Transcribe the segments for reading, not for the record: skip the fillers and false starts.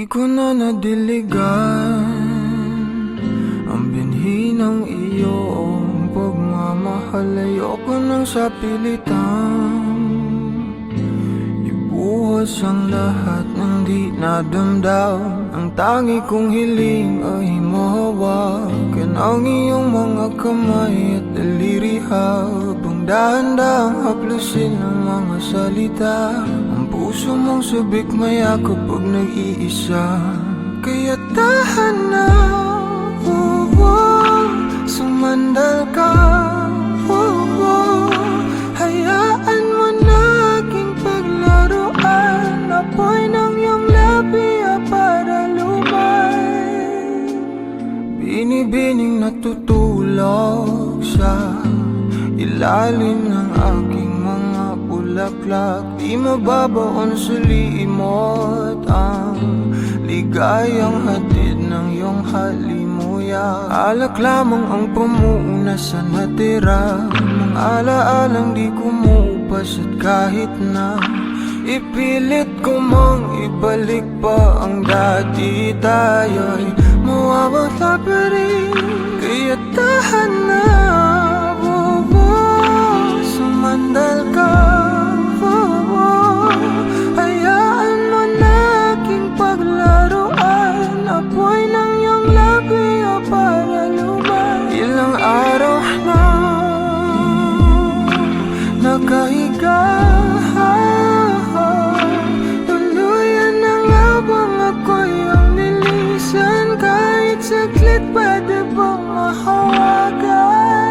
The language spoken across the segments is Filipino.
Di ko na nadiligan ang binhi ng iyong pagmamahal. Ayoko nang sapilitan ibuhos ang lahat ng di nadamdam. Ang tangi kong hiling ay mahawakan ang iyong mga kamay at daliri, habang dahan-dahang haplusin ang mga salita. Ang puso mong sabik mayakap pag nag-iisa. Kaya tahan na, sumandal ka, hayaan mo na aking paglaruan. Apoy ng iyong labi para lumay, binibining natutulog sa ilalim ng aking mga bulaklak. Di mababaon sa limot ang ligayang hatid ng iyong halimuyak. Alak lamang ang pamuuna sa natira, mga alaalang di kumupas. At kahit na ipilit ko mang ibalik pa ang dati, tayo'y mawawala pa rin. Kaya tahan na, sumandal ka, hayaan mo na aking paglaruan. Apoy ng iyong labi para lumay. Ilang araw na nakahiga, tuluyan na nga bang ako'y ang nilisan? Kahit saglit pwede bang mahawagan?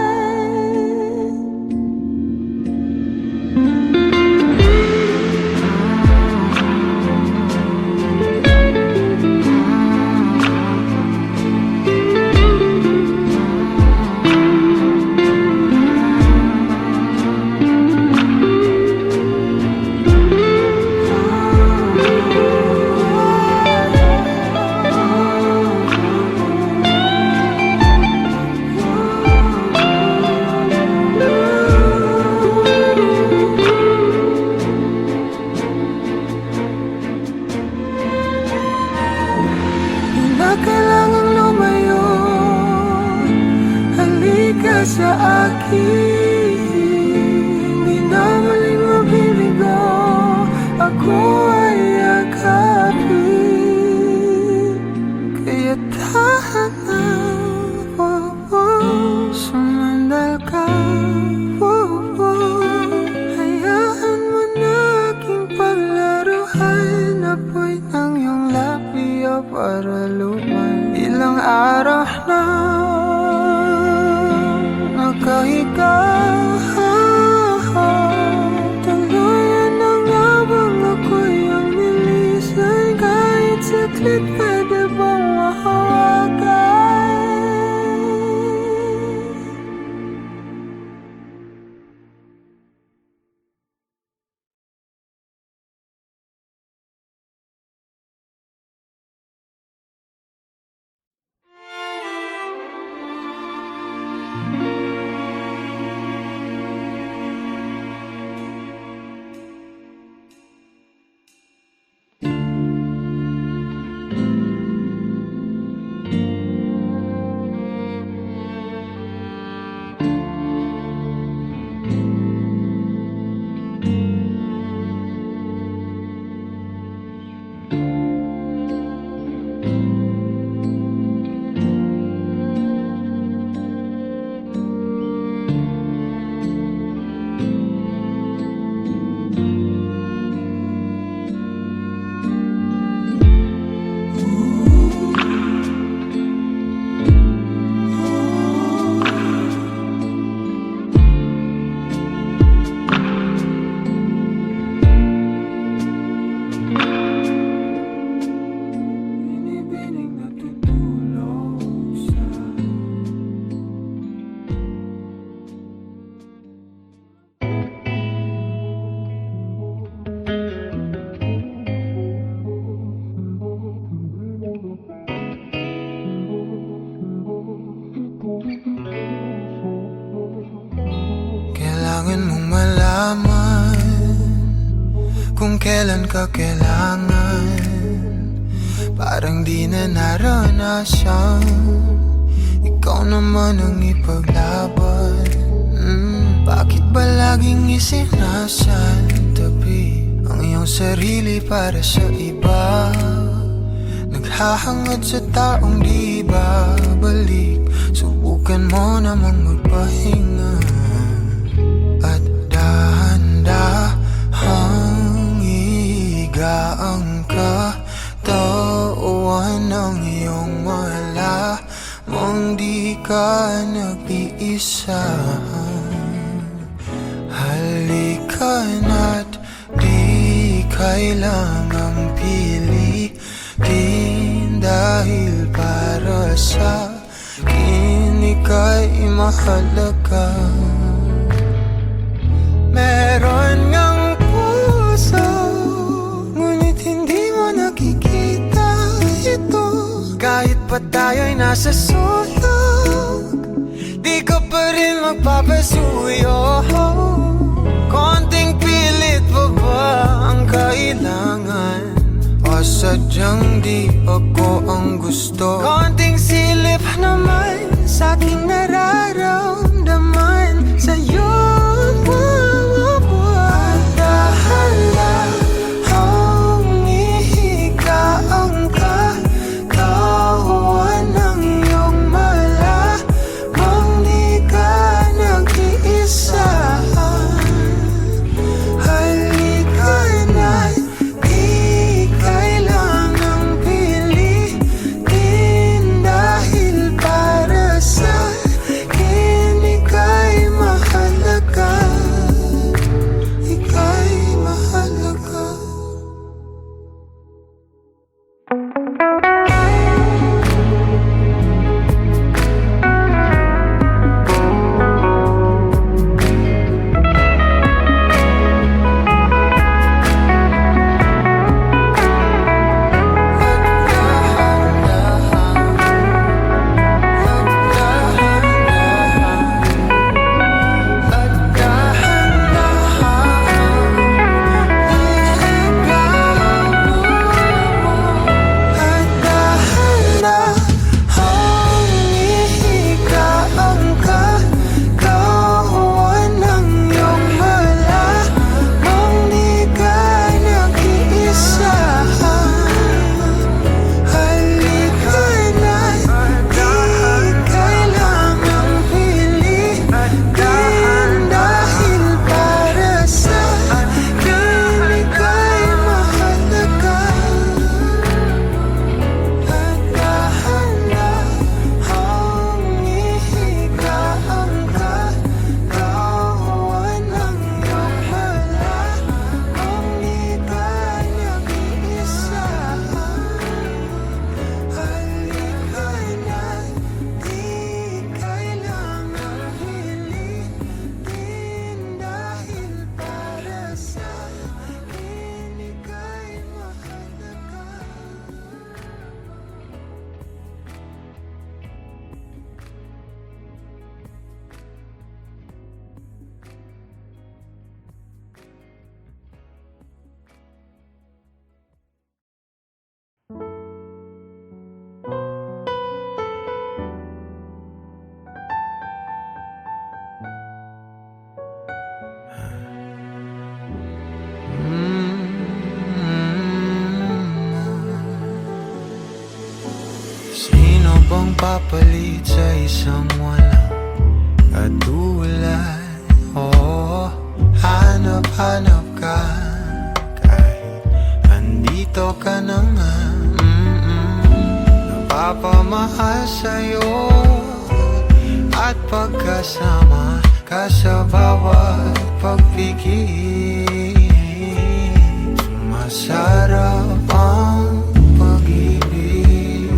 Kailangang lumayo, halika sa akin. Hindi na muling mabibigo, ako ay yakapin. Kaya tahan na, sumandal ka, hayaan mo na aking paglaruan. Apoy ng iyong labi para lumay. Ilang araw na nakahiga, tuluyan na nga bang ako'y ang nilisan? Kahit saglit pwede bang mahawagan? Kailangan mong malaman kung kailan ka kailangan parang di na naranasan. Ikaw naman ang ipaglaban. Bakit ba laging isinasantabi ang iyong sarili para sa iba? Naghahangad sa taong di babalik. Subukan mo namang magpahinga at dahan-dahang higaang katawan ng iyong malamang di ka nag-iisa. Halika na't di kailangang pilitin, dahil para sa akin ika'y mahalaga. Meron ngang puso, ngunit hindi mo nakikita ito. Kahit pa tayo'y nasa sulok, di ka pa rin magpapasuyo. Konting pilit pa ba ang kailangan? O sadyang di ako ang gusto? Konting silip naman sa aking nararamdaman sa'yo. Dahan-dahang ihiga ang katawan ng iyong malamang di ka nag-iisa. bang papalit sa isang walang katulad? Oh, hanap-hanap ka kahit andito ka na nga. Napapamahal sa'yo at pagkasama ka sa bawat pagpigil. Masarap ang pag-ibig.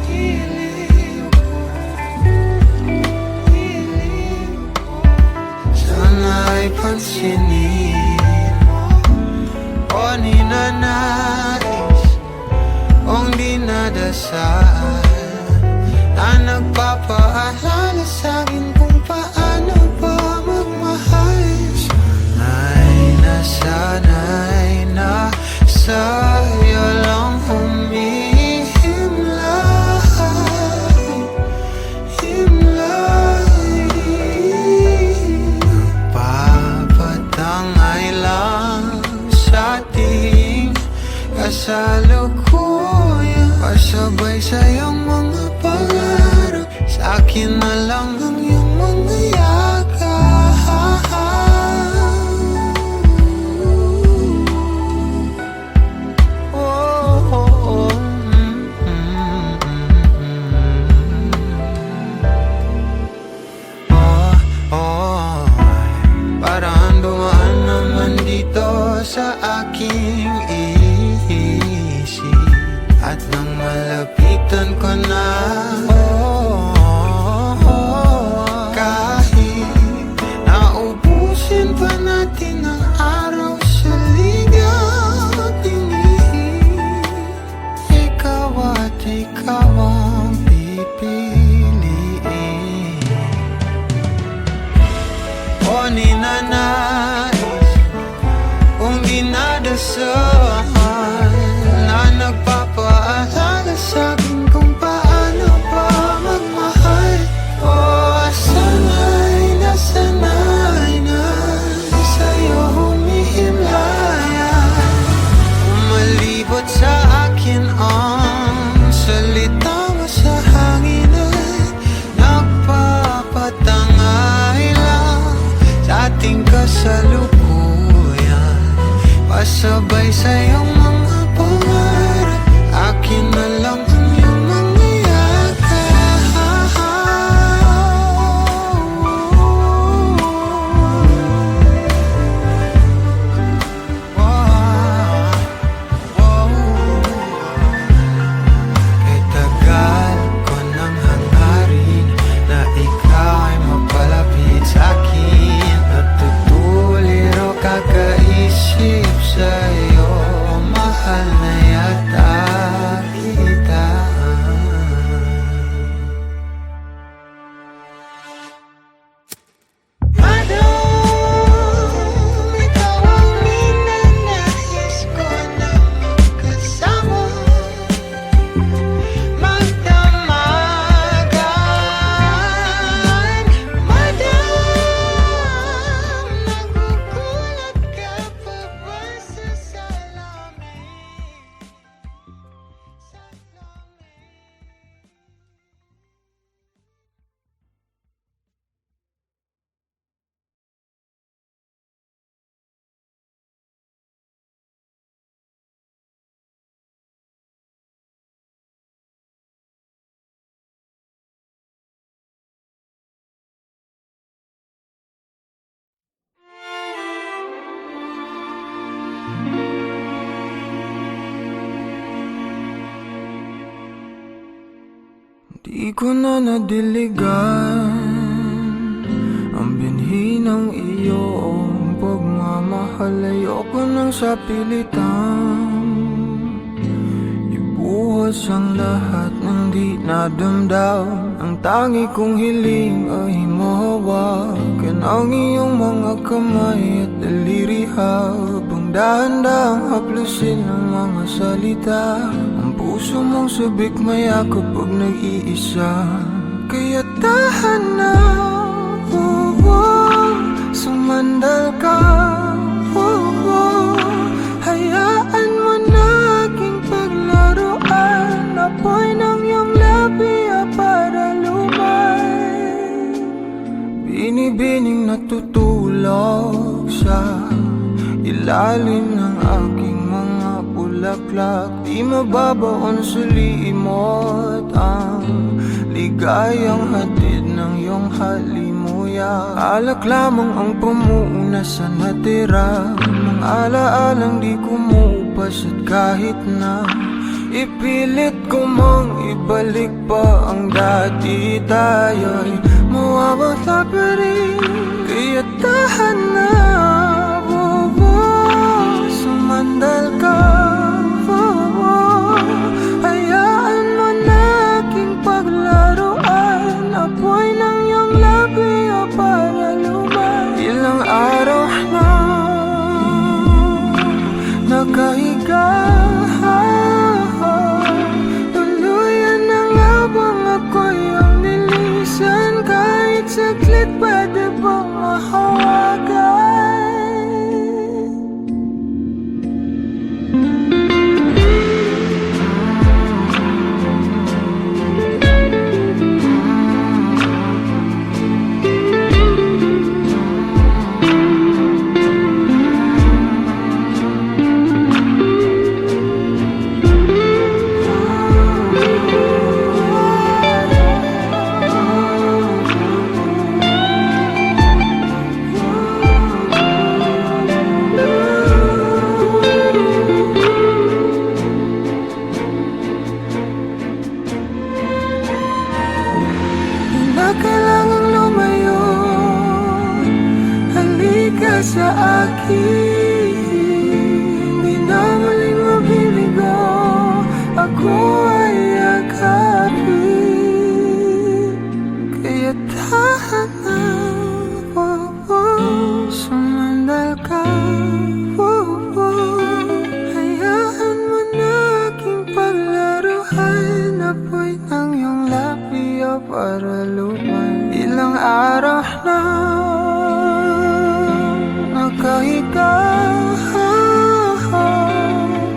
Hilig ko sana'y pansinin mo o ninanais kong dinadasal na nagpapaalala sa'kin kung paano ba magmahal. Sana'y na dasal na nagpapaalala sa'kin kung paano pa magmahal. Sana'y nasanay na sa'yo humihimlayan. Umalibot sa akin ang salita mo sa hangin at nagpapatangay lang sa ating kasalukuyan. Pasabay sa iyong mga pangarap, akin na lang ang iyong mga yakap. Kay tagal ko nang hangarin na ikaw ay mapalapit sa'kin. Natutuliro kakaisip sa'yo, mahal na yata kita. Madam, ikaw ang ninanais ko na magkasama, magdamagan. Madam, nagugulat ka pa ba sa salamin? Di ko na nadiligan ang binhi ng iyong pagmamahal. Ayoko nang sa pilitan ibuhos ang lahat ng di nadamdam. Ang tangi kong hiling ay mahawakan ang iyong mga kamay at daliri, habang dahan-dahang haplusin ang mga salita. Ang puso mong sabik mayakap pag nag-iisa. Kaya tahan na, sumandal ka, hayaan mo na aking paglaruan. Apoy ng iyong labi para lumay, binibining natutulog sa ilalim ng aking mga bulaklak. Di mababaon sa limot ang ligayang hatid ng iyong halimuyak. Alak lamang ang pamuuna sa natira, mga alaalang di kumupas. At kahit na ipilit ko mang ibalik pa ang dati, tayo'y mawawala pa rin. Kaya tahan na, sumandal ka, hayaan mo na aking paglaruan. Apoy ng iyong labi para lumay. Ilang araw na nakahiga, tuluyan na nga bang ako'y ang nilisan? Kahit saglit pwede bang mahawagan? Kailangang lumayo, halika sa akin. Di na muling mabibigo, ako ay yakapin. Kaya tahan na, sumandal ka, para lumay. Ilang araw na nakahiga,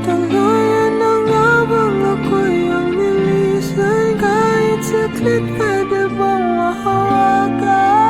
tuluyan na nga bang ako'y ang nilisan? Kahit saglit pwede bang mahawagan?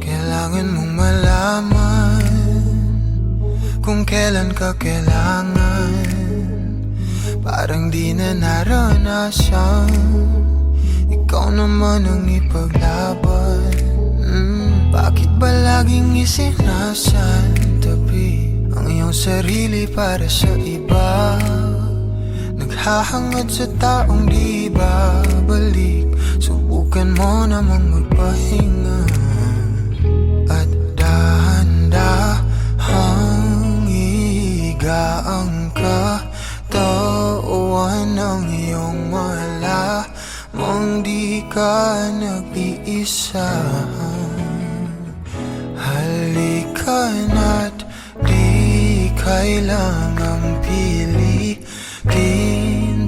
Kailangan mong malaman kung kailan ka kailangan. Parang di na naranasan, ikaw naman ang ipaglaban. Bakit ba laging isinasantabi ang iyong sarili para sa iba? Naghahangad sa taong di babalik. Subukan mo namang magpahinga at dahan-dahang ihigaan ka. Tawan ng iyong malamang di ka nag-iisa. Halika na't di kailangang pilitin,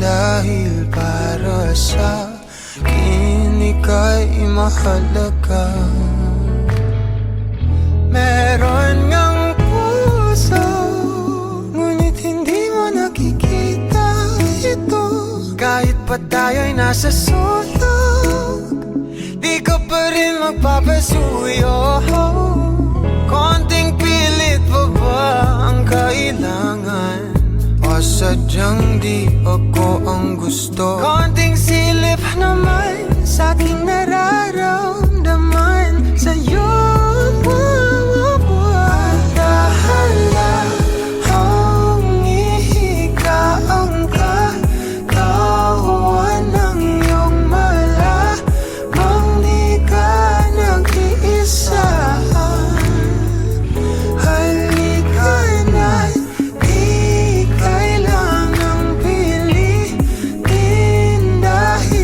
dahil para sa akin ika'y mahalaga. Meron ngang puso, ngunit hindi mo nakikita ito. Kahit pa tayo'y nasa sulok, di ka pa rin magpapasuyo. Konting pilit pa ba ang kailangan? O sadyang di ako ang gusto? Konting silip naman sa aking nararamdaman sa'yo. Dahan-dahang ihigaan ka, kawan ng iyong malamang di ka nag-iisa. Halika na't di kailangang pilitin, dahil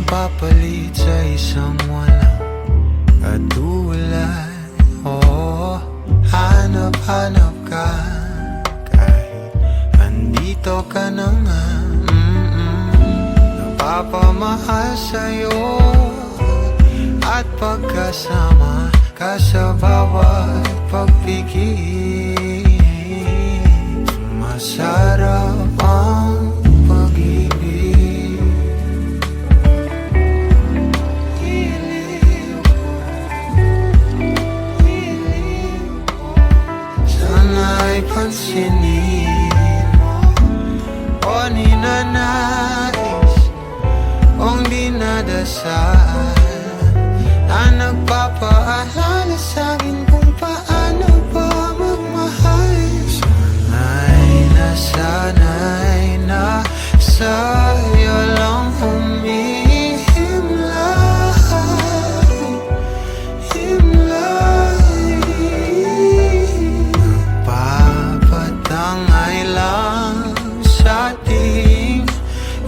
mapapalit sa isang walang katulad. Oh, hanap-hanap ka kahit andito ka na nga. Napapamahal sa'yo at pagkasama ka sa bawat pagpigil. Masarap ang pag-ibig. Hilig ko sana'y pansinin mo o ninanais kong dinadasal na nagpapaalala sa'kin kung paano ba magmahal. Sana'y na sa'yo lang himlay. Papatangay lang sa ating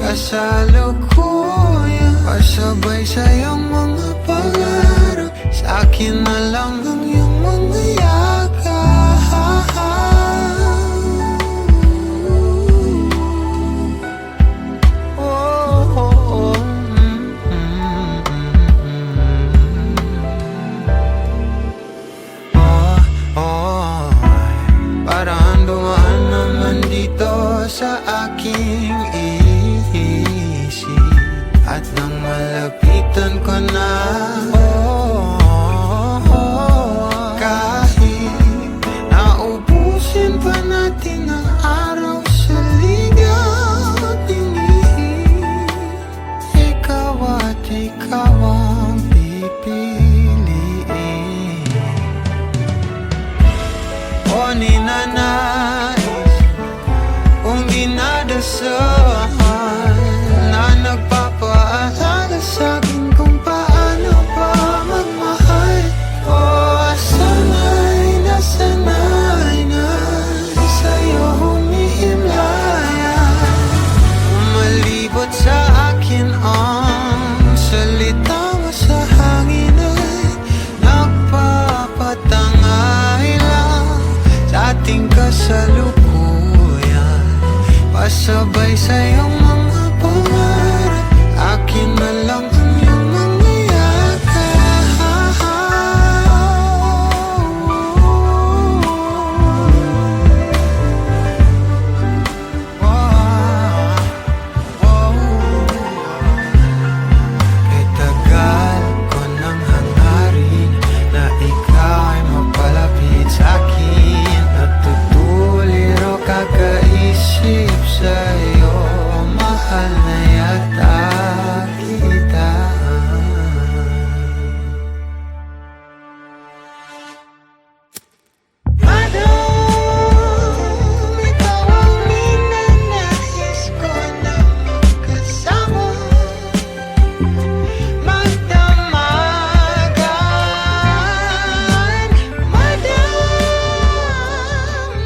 kasalukuyan, pasabay sa'yong mga pangarap, sa'kin na lang ang iyong mga yakap. Parang dumaan naman dito sa aking isip, at nang malapitan ko na, kahit naubusin pa natin ang araw sa ligaw at tingin, ikaw at ikaw ang pipiliin. O ninanais kung dinadasal na nagpapaalala sa'kin kung paano ba magmahal. O sana'y na sa'yo humihimlayan. Malibot sa akin ang salita mo sa hangin ay nagpapatangay lang sa ating kasalukuyan, pasabay sa'yong mga pangarap, akin na lang ang iyong mga yakap. Kay tagal ko nang hangarin na ikaw ay mapalapit sa'kin, natutuliro kakaisip sa'yo, mahal na yata kita. Madam, ikaw ang ninanais ko na magkasama, magdamagan. Madam,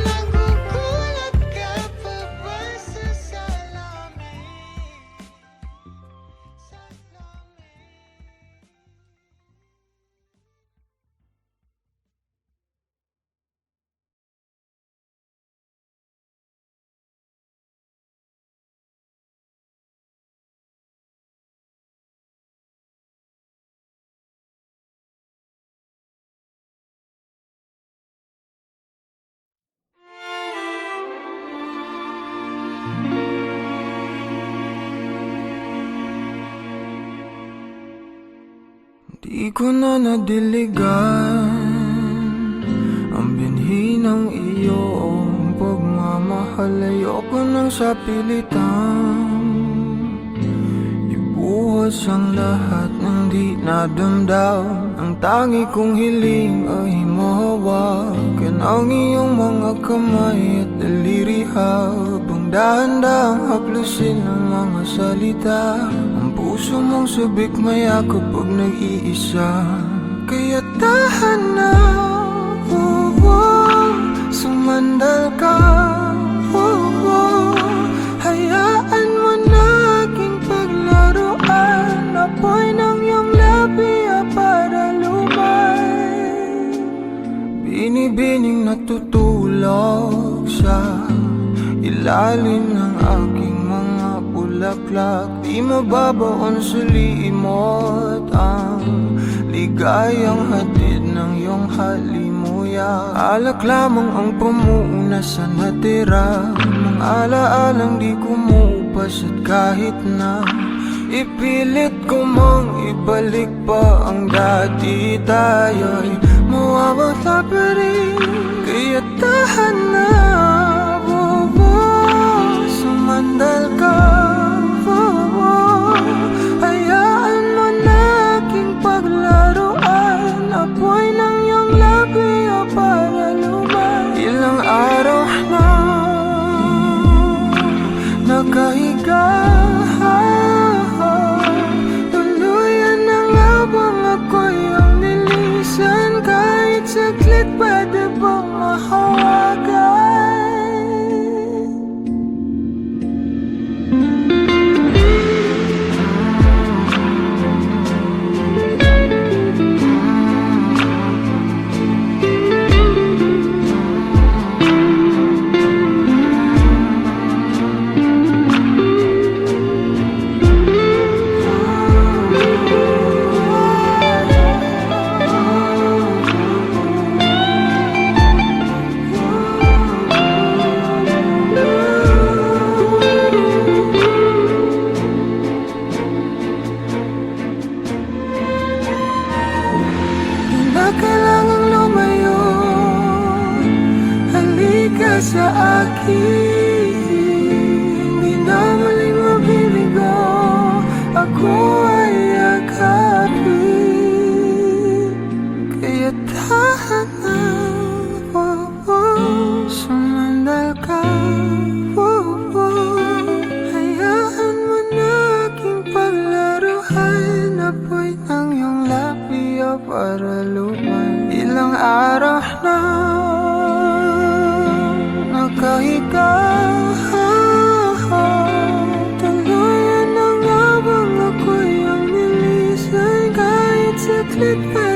nagugulat ka pa ba sa salamin? Di ko na nadiligan ang binhi ng iyong pagmamahal. Ayoko nang sa pilitan ibuhos ang lahat ng di nadamdam. Ang tangi kong hiling ay mahawakan ang iyong mga kamay at daliri, habang dahan-dahang haplusin ang mga salita. Ang puso mong sabik mayakap pag nag-iisa, kaya tahan na, sumandal ka, hayaan mo na aking paglaruan. bulaklak, di mababaon suli mo't ang ligayang hatid ng iyong halimuyak. Alak lamang ang pamuuna sa natira, mga alaalang di kumupas at kahit na ipilit ko mang ibalik pa ang dati, tayo'y mawawala pa rin. Kaya tahan na, sumandal ka, hayaan mo na aking paglaruan, apoy ng iyong labi para lumay. Ilang araw na nakahiga, tuluyan na nga bang ako'y ang nilisan? Kahit saglit pwede bang mahawagan? Kailangang lumayo, halika sa akin. Di na muling mabibigo, ako ay yakapin. Kaya tahan na, sumandal ka, hayaan mo na aking paglaruan, apoy ng iyong labi para lumay. Ilang araw na nakahiga, tuluyan na nga bang ako'y ang nilisan? Kahit saglit pa